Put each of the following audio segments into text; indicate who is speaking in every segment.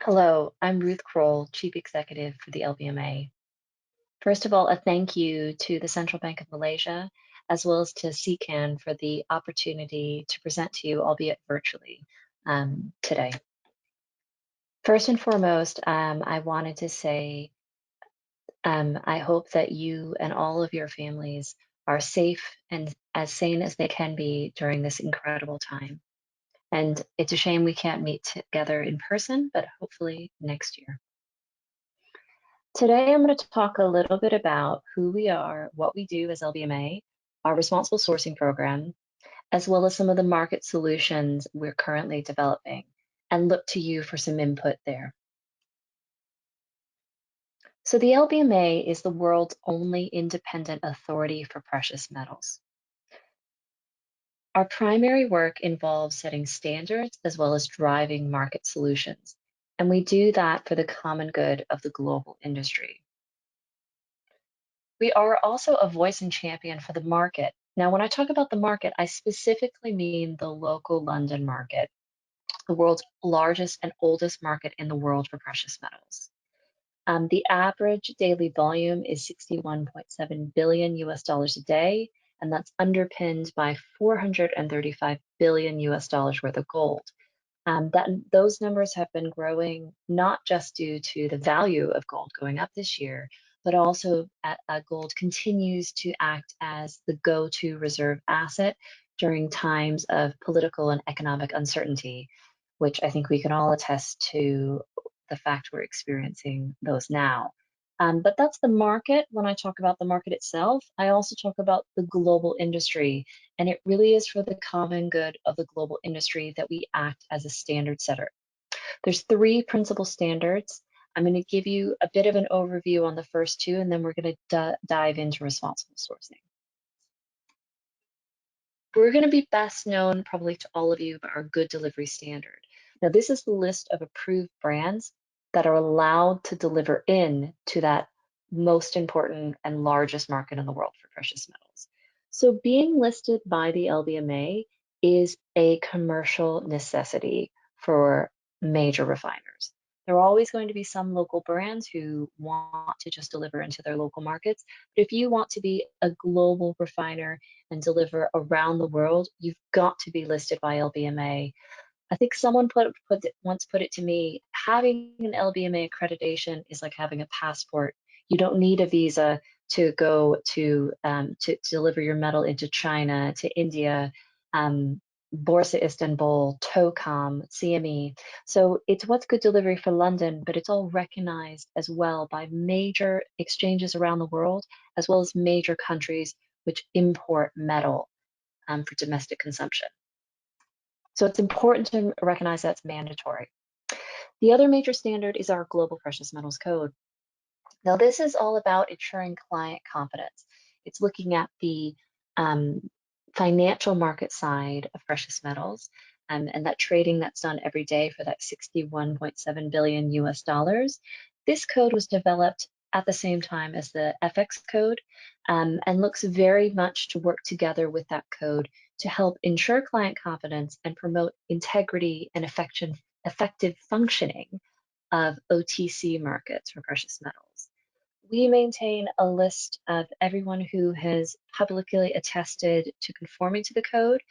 Speaker 1: Hello, I'm Ruth Crowell, Chief Executive for the LBMA. First of all, a thank you to the Central Bank of Malaysia, as well as to CCAN for the opportunity to present to you, albeit virtually, today. First and foremost, I wanted to say I hope that you and all of your families are safe and as sane as they can be during this incredible time. And it's a shame we can't meet together in person, but hopefully next year. Today, I'm going to talk a little bit about who we are, what we do as LBMA, our responsible sourcing program, as well as some of the market solutions we're currently developing, and look to you for some input there. So the LBMA is the world's only independent authority for precious metals. Our primary work involves setting standards as well as driving market solutions, and we do that for the common good of the global industry. We are also a voice and champion for the market. Now, when I talk about the market, I specifically mean the local London market, the world's largest and oldest market in the world for precious metals. The average daily volume is 61.7 billion US dollars a day, and that's underpinned by 435 billion US dollars worth of gold. Those numbers have been growing not just due to the value of gold going up this year, but also gold continues to act as the go-to reserve asset during times of political and economic uncertainty, which I think we can all attest to the fact we're experiencing those now. But that's the market. When I talk about the market itself, I also talk about the global industry. And it really is for the common good of the global industry that we act as a standard setter. There's three principal standards. I'm going to give you a bit of an overview on the first two, and then we're going to dive into responsible sourcing. We're going to be best known probably to all of you by our good delivery standard. Now, this is the list of approved brands that are allowed to deliver in to that most important and largest market in the world for precious metals. So being listed by the LBMA is a commercial necessity for major refiners. There are always going to be some local brands who want to just deliver into their local markets. But if you want to be a global refiner and deliver around the world, you've got to be listed by LBMA. I think someone once put it to me, having an LBMA accreditation is like having a passport. You don't need a visa to go to deliver your metal into China, to India, Borsa Istanbul, TOCOM, CME. So it's what's good delivery for London, but it's all recognized as well by major exchanges around the world, as well as major countries which import metal for domestic consumption. So it's important to recognize that's mandatory. The other major standard is our Global Precious Metals Code. Now, this is all about ensuring client confidence. It's looking at the financial market side of precious metals and that trading that's done every day for that 61.7 billion US dollars. This code was developed at the same time as the FX code and looks very much to work together with that code to help ensure client confidence and promote integrity and effective functioning of OTC markets for precious metals. We maintain a list of everyone who has publicly attested to conforming to the code.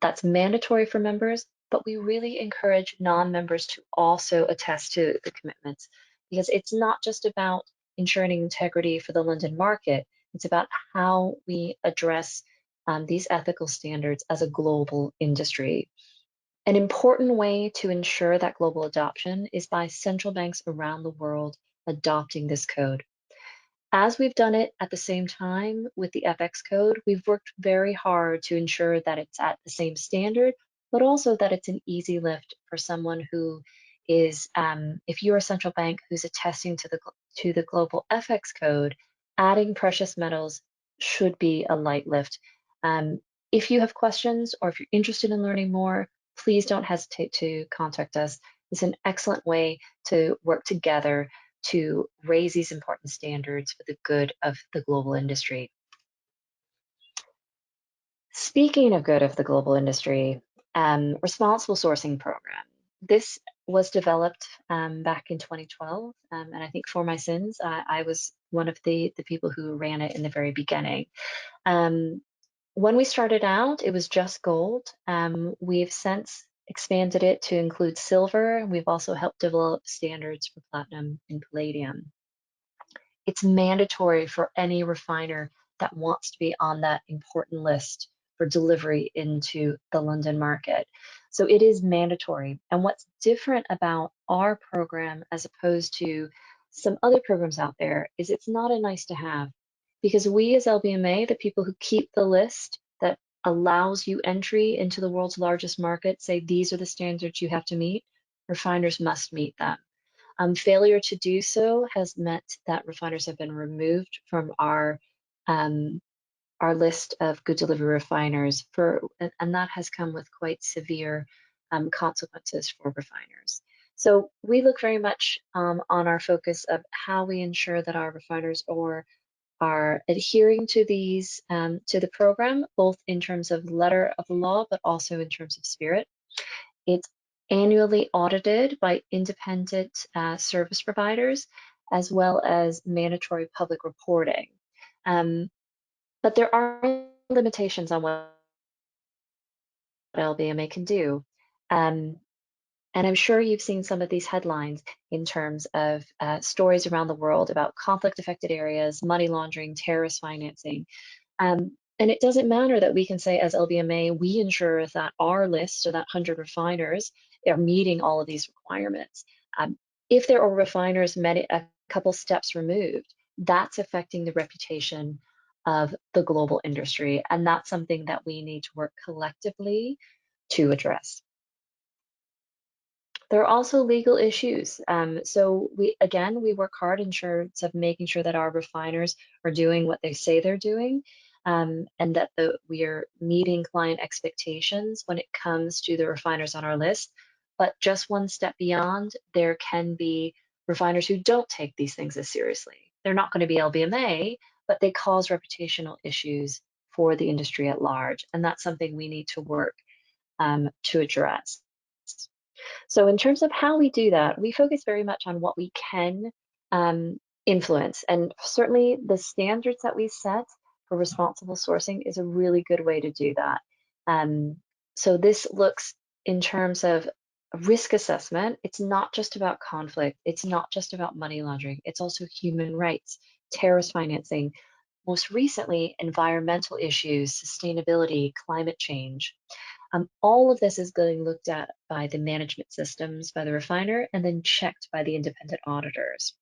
Speaker 1: That's mandatory for members, but we really encourage non-members to also attest to the commitments because it's not just about ensuring integrity for the London market, it's about how we address these ethical standards as a global industry. An important way to ensure that global adoption is by central banks around the world adopting this code. As we've done it at the same time with the FX code, we've worked very hard to ensure that it's at the same standard, but also that it's an easy lift for someone who is, if you're a central bank who's attesting to the global FX code, adding precious metals should be a light lift. If you have questions or if you're interested in learning more, please don't hesitate to contact us. It's an excellent way to work together to raise these important standards for the good of the global industry. Speaking of good of the global industry, responsible sourcing program. This was developed back in 2012, and I think for my sins, I was one of the people who ran it in the very beginning. Um, when we started out, it was just gold. We've since expanded it to include silver, and we've also helped develop standards for platinum and palladium. It's mandatory for any refiner that wants to be on that important list for delivery into the London market. So it is mandatory. And what's different about our program as opposed to some other programs out there is it's not a nice to have, because we as LBMA, the people who keep the list that allows you entry into the world's largest market, say these are the standards you have to meet, refiners must meet them. Failure to do so has meant that refiners have been removed from um, our list of good delivery refiners and that has come with quite severe consequences for refiners. So we look very much on our focus of how we ensure that our refiners are adhering to these to the program, both in terms of letter of the law, but also in terms of spirit. It's annually audited by independent service providers, as well as mandatory public reporting. Um, but there are limitations on what LBMA can do. Um, and I'm sure you've seen some of these headlines in terms of stories around the world about conflict affected areas, money laundering, terrorist financing. And it doesn't matter that we can say as LBMA, we ensure that our list, or that 100 refiners, are meeting all of these requirements. If there are refiners a couple steps removed, that's affecting the reputation of the global industry. And that's something that we need to work collectively to address. There are also legal issues. So we work hard in terms of making sure that our refiners are doing what they say they're doing, and that we are meeting client expectations when it comes to the refiners on our list. But just one step beyond, there can be refiners who don't take these things as seriously. They're not going to be LBMA, but they cause reputational issues for the industry at large, and that's something we need to work to address. So in terms of how we do that, we focus very much on what we can influence. And certainly the standards that we set for responsible sourcing is a really good way to do that. Um, so this looks in terms of risk assessment. It's not just about conflict. It's not just about money laundering. It's also human rights, terrorist financing, most recently, environmental issues, sustainability, climate change. All of this is getting looked at by the management systems, by the refiner, and then checked by the independent auditors.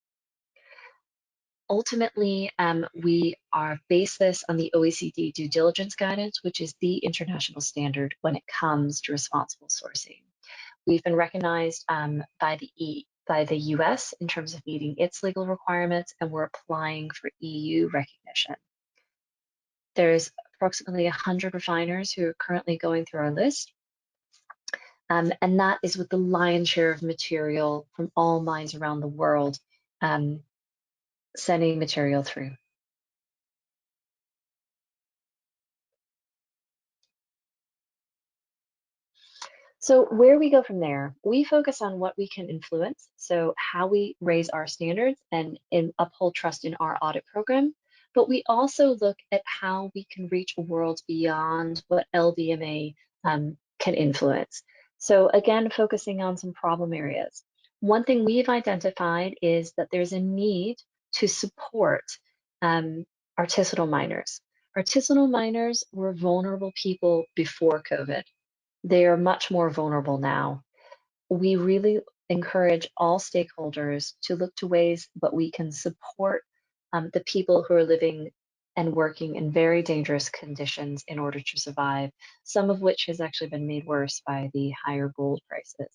Speaker 1: Ultimately, we are based this on the OECD due diligence guidance, which is the international standard when it comes to responsible sourcing. We've been recognized by the US in terms of meeting its legal requirements, and we're applying for EU recognition. There's approximately 100 refiners who are currently going through our list. And that is with the lion's share of material from all mines around the world sending material through. So where we go from there, we focus on what we can influence. So how we raise our standards and uphold trust in our audit program. But we also look at how we can reach a world beyond what LBMA can influence. So again, focusing on some problem areas. One thing we've identified is that there's a need to support artisanal miners. Artisanal miners were vulnerable people before COVID. They are much more vulnerable now. We really encourage all stakeholders to look to ways that we can support the people who are living and working in very dangerous conditions in order to survive, some of which has actually been made worse by the higher gold prices.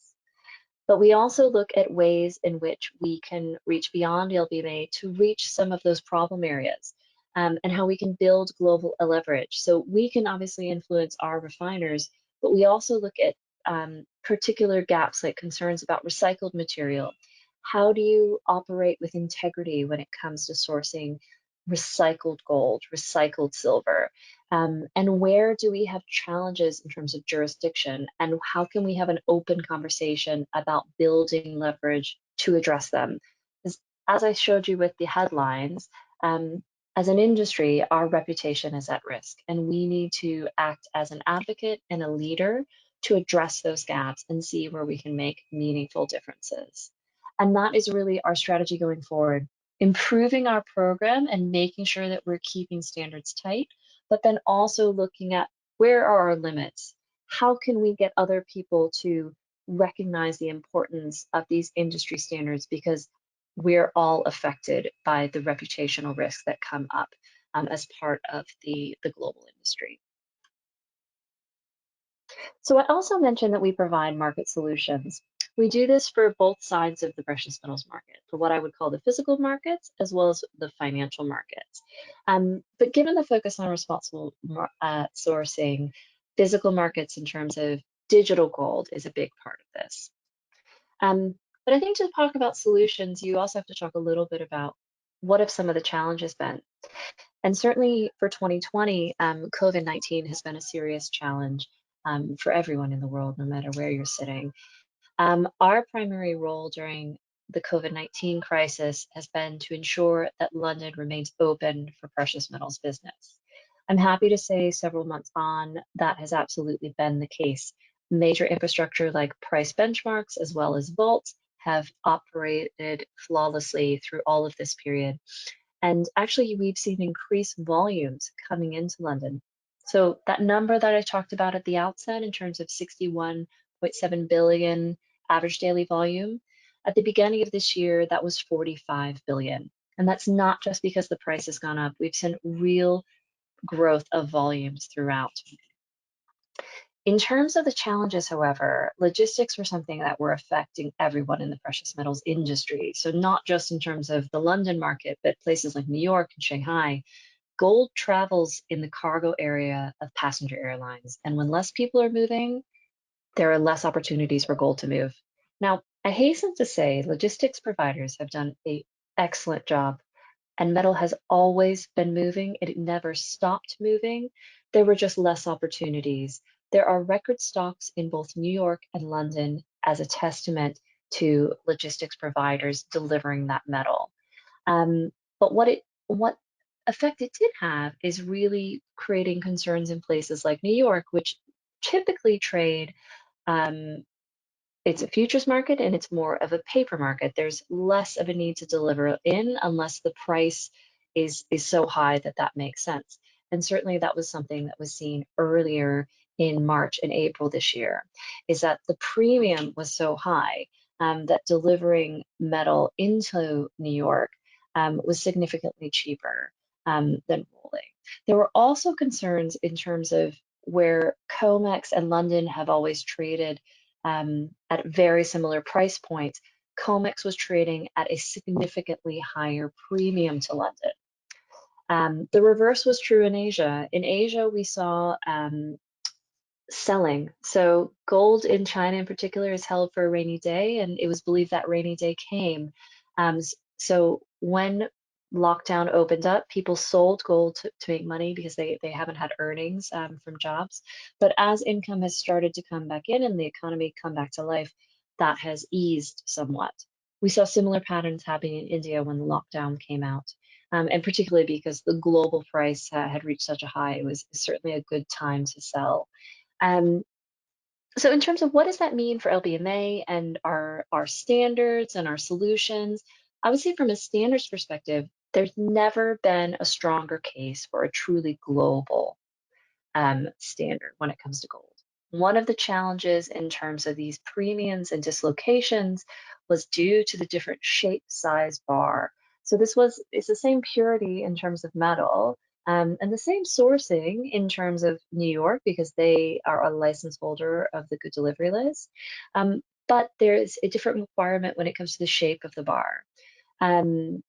Speaker 1: But we also look at ways in which we can reach beyond LBMA to reach some of those problem areas, and how we can build global leverage. So we can obviously influence our refiners, but we also look at particular gaps like concerns about recycled material. How do you operate with integrity when it comes to sourcing recycled gold, recycled silver? And where do we have challenges in terms of jurisdiction, and how can we have an open conversation about building leverage to address them? Because as I showed you with the headlines, um, as an industry, our reputation is at risk, and we need to act as an advocate and a leader to address those gaps and see where we can make meaningful differences. And that is really our strategy going forward, improving our program and making sure that we're keeping standards tight, but then also looking at where are our limits? How can we get other people to recognize the importance of these industry standards, because we're all affected by the reputational risks that come up as part of the global industry. So I also mentioned that we provide market solutions. We do this for both sides of the precious metals market, for what I would call the physical markets as well as the financial markets. But given the focus on responsible sourcing, physical markets in terms of digital gold is a big part of this. But I think to talk about solutions, you also have to talk a little bit about what have some of the challenges been. And certainly for 2020, COVID-19 has been a serious challenge for everyone in the world, no matter where you're sitting. Our primary role during the COVID-19 crisis has been to ensure that London remains open for precious metals business. I'm happy to say several months on, that has absolutely been the case. Major infrastructure like price benchmarks as well as vaults have operated flawlessly through all of this period. And actually, we've seen increased volumes coming into London. So that number that I talked about at the outset in terms of 61.7 billion average daily volume, at the beginning of this year, that was 45 billion. And that's not just because the price has gone up. We've seen real growth of volumes throughout. In terms of the challenges, however, logistics were something that were affecting everyone in the precious metals industry. So not just in terms of the London market, but places like New York and Shanghai. Gold travels in the cargo area of passenger airlines. And when less people are moving, there are less opportunities for gold to move. Now, I hasten to say logistics providers have done an excellent job, and metal has always been moving. It never stopped moving. There were just less opportunities. There are record stocks in both New York and London as a testament to logistics providers delivering that metal. But what effect it did have is really creating concerns in places like New York, which typically trade um, it's a futures market and it's more of a paper market. There's less of a need to deliver in unless the price is so high that that makes sense. And certainly that was something that was seen earlier in March and April this year, is that the premium was so high that delivering metal into New York was significantly cheaper than rolling. There were also concerns in terms of where COMEX and London have always traded at very similar price points. COMEX was trading at a significantly higher premium to London. The reverse was true in Asia. In Asia, we saw selling. So gold in China in particular is held for a rainy day, and it was believed that rainy day came. So when lockdown opened up, people sold gold to make money because they haven't had earnings from jobs. But as income has started to come back in and the economy come back to life, that has eased somewhat. We saw similar patterns happening in India when the lockdown came out. And particularly because the global price had reached such a high, it was certainly a good time to sell. Um, so in terms of what does that mean for LBMA and our standards and our solutions, I would say from a standards perspective, there's never been a stronger case for a truly global standard when it comes to gold. One of the challenges in terms of these premiums and dislocations was due to the different shape size bar. So it's the same purity in terms of metal, and the same sourcing in terms of New York because they are a license holder of the good delivery list. But there's a different requirement when it comes to the shape of the bar. Um,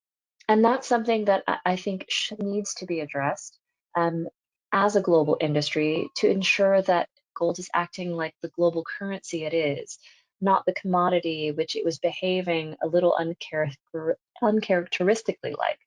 Speaker 1: and that's something that I think needs to be addressed um, as a global industry to ensure that gold is acting like the global currency it is, not the commodity which it was behaving a little uncharacteristically like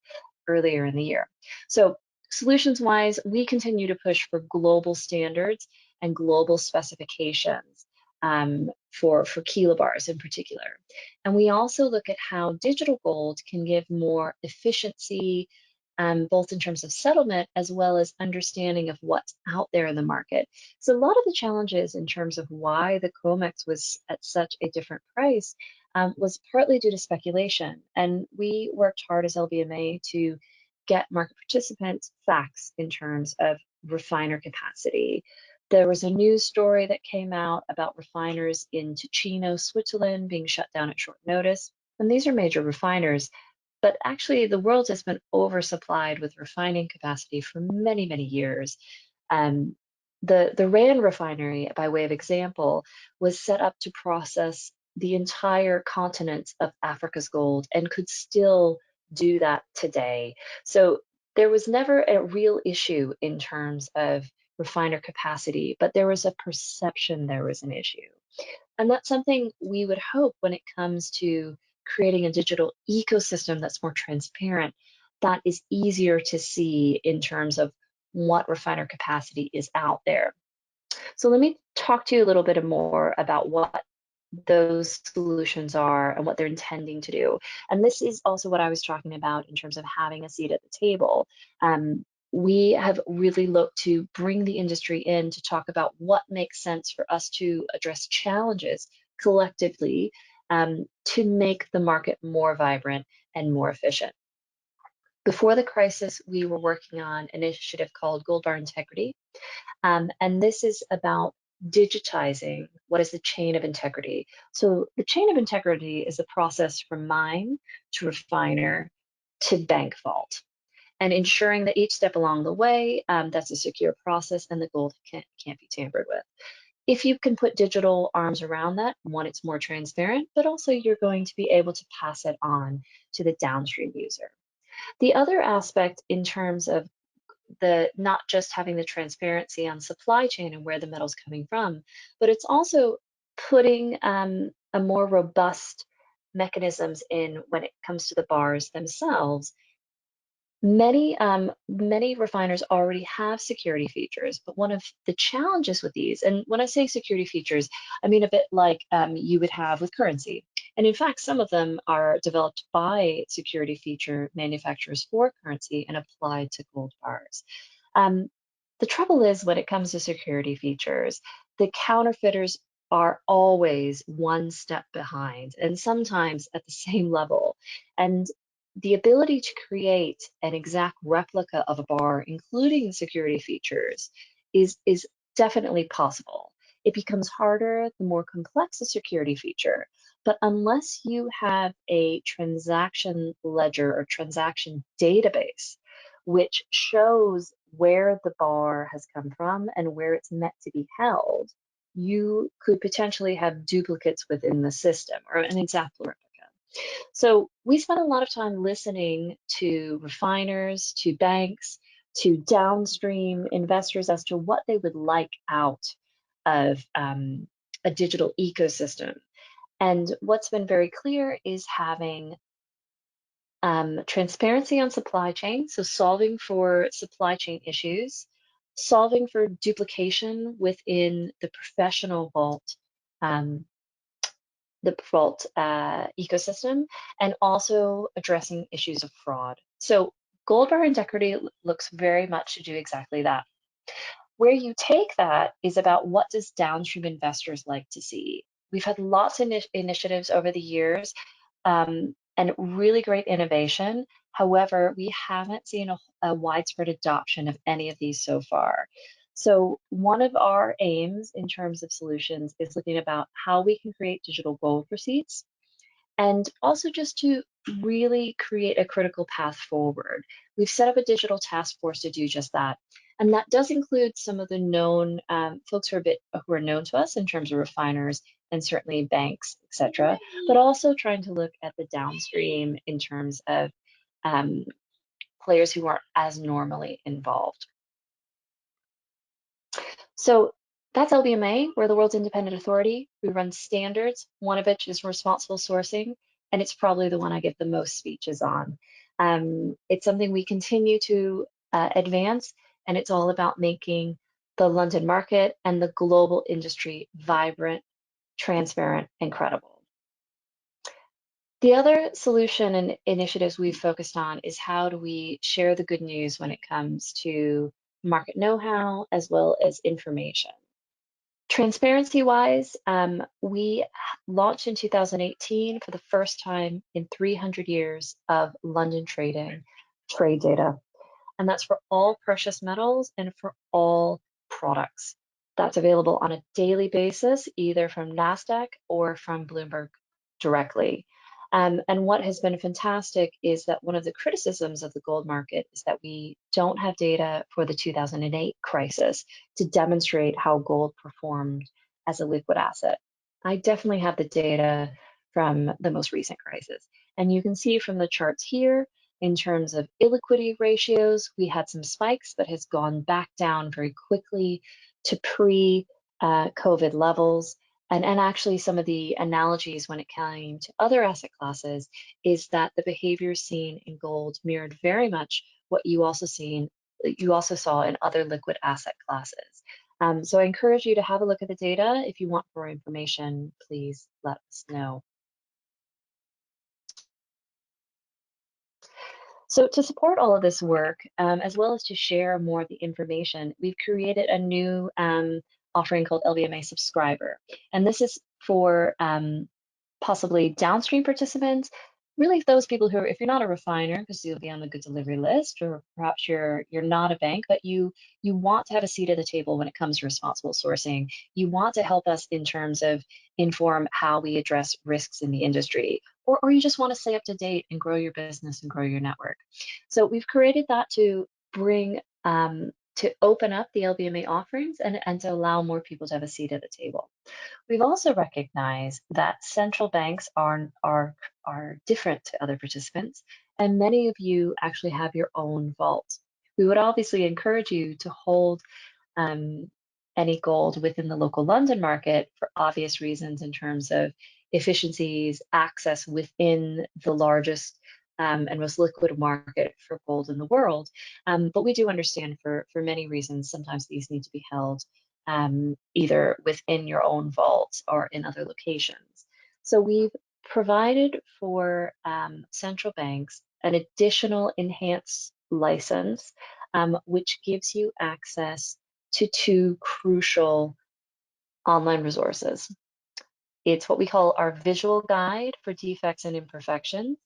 Speaker 1: earlier in the year. So Solutions-wise, we continue to push for global standards and global specifications for kilobars in particular. And we also look at how digital gold can give more efficiency, both in terms of settlement as well as understanding of what's out there in the market. So a lot of the challenges in terms of why the COMEX was at such a different price was partly due to speculation. And we worked hard as LBMA to get market participants facts in terms of refiner capacity. There was a news story that came out about refiners in Ticino, Switzerland being shut down at short notice. And these are major refiners, but actually the world has been oversupplied with refining capacity for many, many years. Um, the Rand refinery, by way of example, was set up to process the entire continent of Africa's gold and could still do that today. So there was never a real issue in terms of refiner capacity, but there was a perception there was an issue. And that's something we would hope when it comes to creating a digital ecosystem that's more transparent, that is easier to see in terms of what refiner capacity is out there. So let me talk to you a little bit more about what those solutions are and what they're intending to do. And this is also what I was talking about in terms of having a seat at the table. We have really looked to bring the industry in to talk about what makes sense for us to address challenges collectively to make the market more vibrant and more efficient. Before the crisis, we were working on an initiative called Gold Bar Integrity, and this is about digitizing what is the chain of integrity. So the chain of integrity is a process from mine to refiner to bank vault, and ensuring that each step along the way, that's a secure process and the gold can't be tampered with. If you can put digital arms around that, one, it's more transparent, but also you're going to be able to pass it on to the downstream user. The other aspect in terms of the not just having the transparency on supply chain and where the metal's coming from, but it's also putting a more robust mechanisms in when it comes to the bars themselves. Many refiners already have security features, but one of the challenges with these, and when I say security features, I mean a bit like you would have with currency. And in fact, some of them are developed by security feature manufacturers for currency and applied to gold bars. Um, the trouble is when it comes to security features, the counterfeiters are always one step behind and sometimes at the same level. And the ability to create an exact replica of a bar, including security features, is definitely possible. It becomes harder the more complex a security feature, but unless you have a transaction ledger or transaction database, which shows where the bar has come from and where it's meant to be held, you could potentially have duplicates within the system or an exact replica. So we spent a lot of time listening to refiners, to banks, to downstream investors as to what they would like out of a digital ecosystem. And what's been very clear is having transparency on supply chain, so solving for supply chain issues, solving for duplication within the professional vault um, ecosystem, and also addressing issues of fraud. So Gold Bar Integrity looks very much to do exactly that. Where you take that is about what does downstream investors like to see. We've had lots of initiatives over the years and really great innovation. However, we haven't seen a widespread adoption of any of these so far. So one of our aims in terms of solutions is looking about how we can create digital gold receipts and also just to really create a critical path forward. We've set up a digital task force to do just that. And that does include some of the known folks who are known to us in terms of refiners and certainly banks, et cetera, but also trying to look at the downstream in terms of players who aren't as normally involved. So that's LBMA. We're the world's independent authority. We run standards, one of which is responsible sourcing, and it's probably the one I give the most speeches on. It's something we continue to advance, and it's all about making the London market and the global industry vibrant, transparent, and credible. The other solution and initiatives we've focused on is how do we share the good news when it comes to market know-how as well as information. Transparency wise, we launched in 2018 for the first time in 300 years of London trading trade data. And that's for all precious metals and for all products. That's available on a daily basis, either from NASDAQ or from Bloomberg directly. And what has been fantastic is that one of the criticisms of the gold market is that we don't have data for the 2008 crisis to demonstrate how gold performed as a liquid asset. I definitely have the data from the most recent crisis. And you can see from the charts here, in terms of illiquidity ratios, we had some spikes, but has gone back down very quickly to pre-COVID levels. And actually some of the analogies when it came to other asset classes is that the behavior seen in gold mirrored very much what you also saw in other liquid asset classes. So I encourage you to have a look at the data. If you want more information, please let us know. So to support all of this work, as well as to share more of the information, we've created a new offering called LBMA Subscriber. And this is for possibly downstream participants, really those people who are, if you're not a refiner, because you'll be on the good delivery list, or perhaps you're not a bank, but you want to have a seat at the table when it comes to responsible sourcing. You want to help us in terms of inform how we address risks in the industry, or you just want to stay up to date and grow your business and grow your network. So we've created that to bring to open up the LBMA offerings and to allow more people to have a seat at the table. We've also recognized that central banks are different to other participants, and many of you actually have your own vault. We would obviously encourage you to hold any gold within the local London market for obvious reasons in terms of efficiencies, access within the largest and most liquid market for gold in the world. But we do understand for many reasons, sometimes these need to be held either within your own vault or in other locations. So we've provided for central banks an additional enhanced license, which gives you access to two crucial online resources. It's what we call our visual guide for defects and imperfections.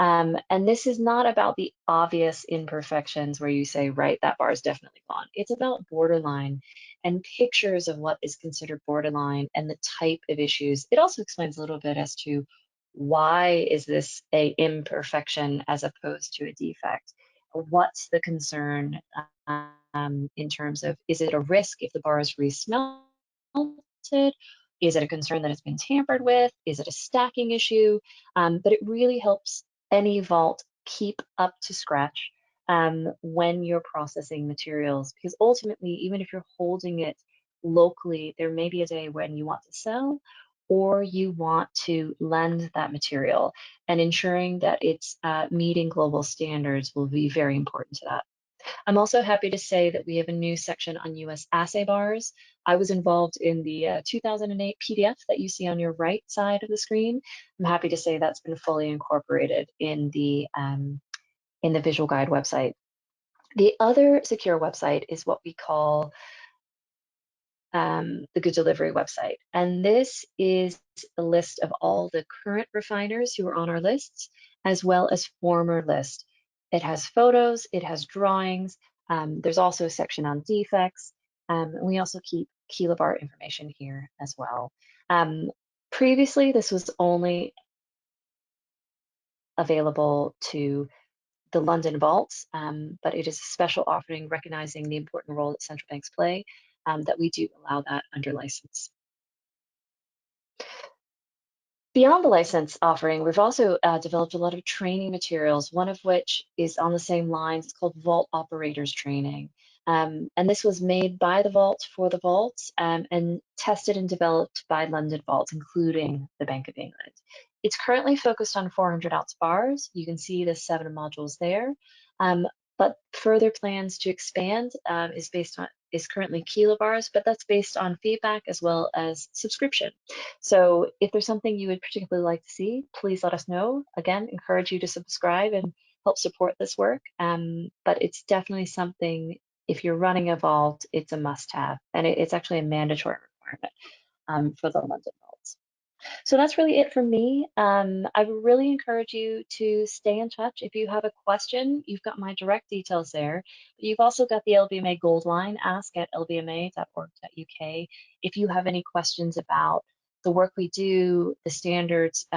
Speaker 1: And this is not about the obvious imperfections where you say, right, that bar is definitely gone. It's about borderline and pictures of what is considered borderline and the type of issues. It also explains a little bit as to why is this a imperfection as opposed to a defect? What's the concern in terms of, is it a risk if the bar is resmelted? Is it a concern that it's been tampered with? Is it a stacking issue? But it really helps any vault keep up to scratch when you're processing materials, because ultimately, even if you're holding it locally, there may be a day when you want to sell or you want to lend that material, and ensuring that it's meeting global standards will be very important to that. I'm also happy to say that we have a new section on US assay bars. I was involved in the 2008 PDF that you see on your right side of the screen. I'm happy to say that's been fully incorporated in the visual guide website. The other secure website is what we call the Good Delivery website. And this is a list of all the current refiners who are on our lists, as well as former lists. It has photos, it has drawings. There's also a section on defects. And we also keep kilobar information here as well. Previously, this was only available to the London vaults, but it is a special offering recognizing the important role that central banks play, that we do allow that under license. Beyond the license offering, we've also developed a lot of training materials, one of which is on the same lines. It's called Vault Operators Training. And this was made by the Vault for the Vault and tested and developed by London Vaults, including the Bank of England. It's currently focused on 400-ounce bars. You can see the 7 modules there. but further plans to expand is currently kilobars, but that's based on feedback as well as subscription. So if there's something you would particularly like to see, please let us know. Again, encourage you to subscribe and help support this work. But it's definitely something, if you're running Evolved, it's a must-have, and it's actually a mandatory requirement for the London vaults. So that's really it from me. I would really encourage you to stay in touch. If you have a question, you've got my direct details there. But you've also got the LBMA Gold Line, ask@lbma.org.uk. If you have any questions about the work we do, the standards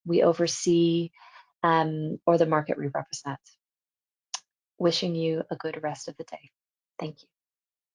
Speaker 1: we oversee, or the market we represent. Wishing you a good rest of the day. Thank you.